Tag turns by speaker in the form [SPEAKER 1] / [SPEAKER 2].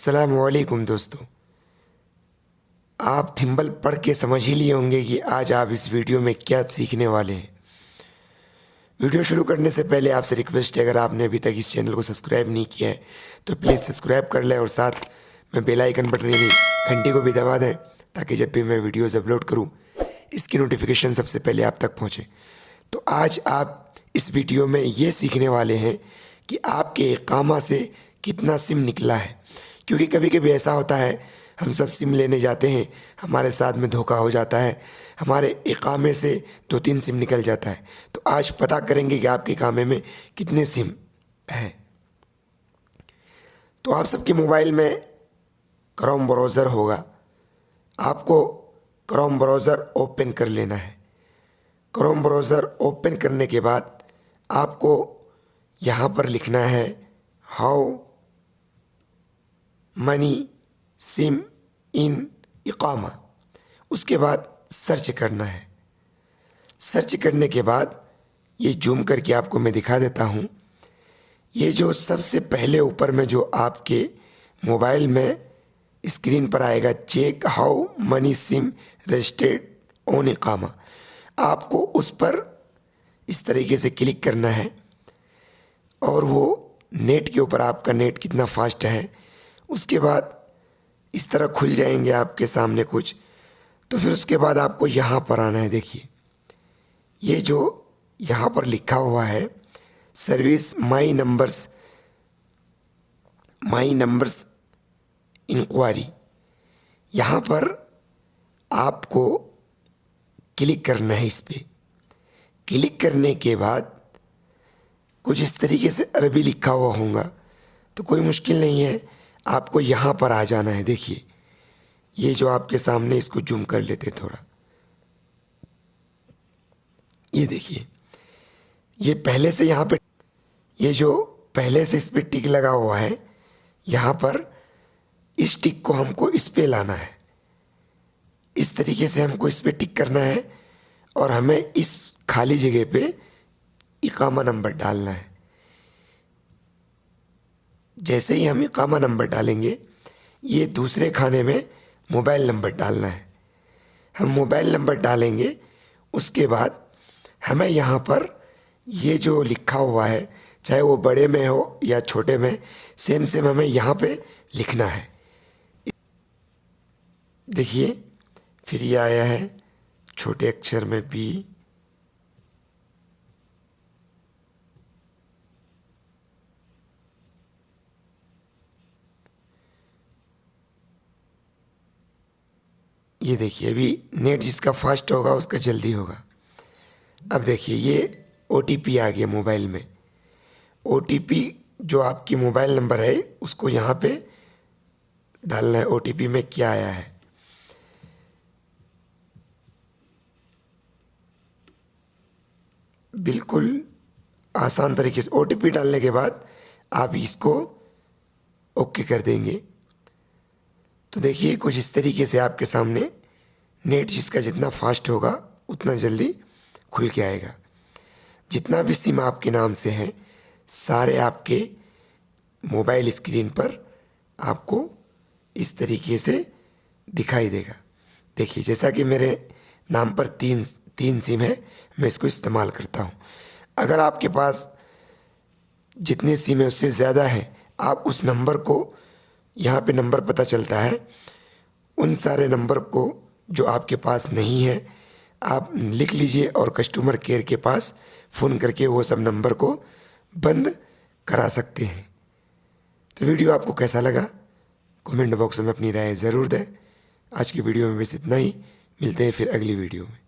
[SPEAKER 1] अस्सलामुअलैकुम दोस्तों, आप थिम्बल पढ़ के समझ ही लिए होंगे कि आज आप इस वीडियो में क्या सीखने वाले हैं। वीडियो शुरू करने से पहले आपसे रिक्वेस्ट है, अगर आपने अभी तक इस चैनल को सब्सक्राइब नहीं किया है तो प्लीज़ सब्सक्राइब कर लें और साथ में बेल आइकन बटन यानी घंटी को भी दबा दें ताकि जब भी मैं वीडियोज़ अपलोड करूँ इसकी नोटिफिकेशन सबसे पहले आप तक पहुँचे। तो आज आप इस वीडियो में ये सीखने वाले हैं कि आपके इकामा से कितना सिम निकला है, क्योंकि कभी कभी ऐसा होता है हम सब सिम लेने जाते हैं, हमारे साथ में धोखा हो जाता है, हमारे इकामे से 2-3 सिम निकल जाता है। तो आज पता करेंगे कि आपके इकामे में कितने सिम हैं। तो आप सबके मोबाइल में क्रोम ब्राउज़र होगा, आपको क्रोम ब्राउज़र ओपन कर लेना है। क्रोम ब्राउज़र ओपन करने के बाद आपको यहाँ पर लिखना है हाउ मनी सिम इन इकामा। उसके बाद सर्च करना है। सर्च करने के बाद ये जूम करके आपको मैं दिखा देता हूँ। ये जो सबसे पहले ऊपर में जो आपके मोबाइल में स्क्रीन पर आएगा, check how money SIM registered on इकामा, आपको उस पर इस तरीके से क्लिक करना है और वो नेट के ऊपर आपका नेट कितना फास्ट है उसके बाद इस तरह खुल जाएंगे आपके सामने कुछ। तो फिर उसके बाद आपको यहाँ पर आना है। देखिए ये जो यहाँ पर लिखा हुआ है सर्विस माई नंबर्स इंक्वायरी, यहाँ पर आपको क्लिक करना है। इस पर क्लिक करने के बाद कुछ इस तरीके से अरबी लिखा हुआ होगा, तो कोई मुश्किल नहीं है, आपको यहाँ पर आ जाना है। देखिए ये जो आपके सामने, इसको जूम कर लेते थोड़ा, ये देखिए ये पहले से यहाँ पे, ये जो पहले से इस पे टिक लगा हुआ है, यहाँ पर इस टिक को हमको इस पे लाना है। इस तरीके से हमको इस पे टिक करना है और हमें इस खाली जगह पे इकामा नंबर डालना है। जैसे ही हम इकामा नंबर डालेंगे, ये दूसरे खाने में मोबाइल नंबर डालना है। हम मोबाइल नंबर डालेंगे, उसके बाद हमें यहाँ पर ये जो लिखा हुआ है, चाहे वो बड़े में हो या छोटे में, सेम सेम हमें यहाँ पे लिखना है। देखिए फिर ये आया है छोटे अक्षर में बी, ये देखिए अभी नेट जिसका फास्ट होगा उसका जल्दी होगा। अब देखिए ये OTP आ गया मोबाइल में। OTP जो आपकी मोबाइल नंबर है उसको यहाँ पे डालना है। OTP में क्या आया है, बिल्कुल आसान तरीके से OTP डालने के बाद आप इसको ओके कर देंगे। तो देखिए कुछ इस तरीके से आपके सामने नेट जिसका जितना फास्ट होगा उतना जल्दी खुल के आएगा। जितना भी सिम आपके नाम से हैं सारे आपके मोबाइल स्क्रीन पर आपको इस तरीके से दिखाई देगा। देखिए जैसा कि मेरे नाम पर तीन सिम है, मैं इसको इस्तेमाल करता हूँ। अगर आपके पास जितने सिम है उससे ज़्यादा है, आप उस नंबर को, यहाँ पे नंबर पता चलता है, उन सारे नंबर को जो आपके पास नहीं है आप लिख लीजिए और कस्टमर केयर के पास फ़ोन करके वो सब नंबर को बंद करा सकते हैं। तो वीडियो आपको कैसा लगा कमेंट बॉक्स में अपनी राय ज़रूर दें। आज की वीडियो में बस इतना ही, मिलते हैं फिर अगली वीडियो में।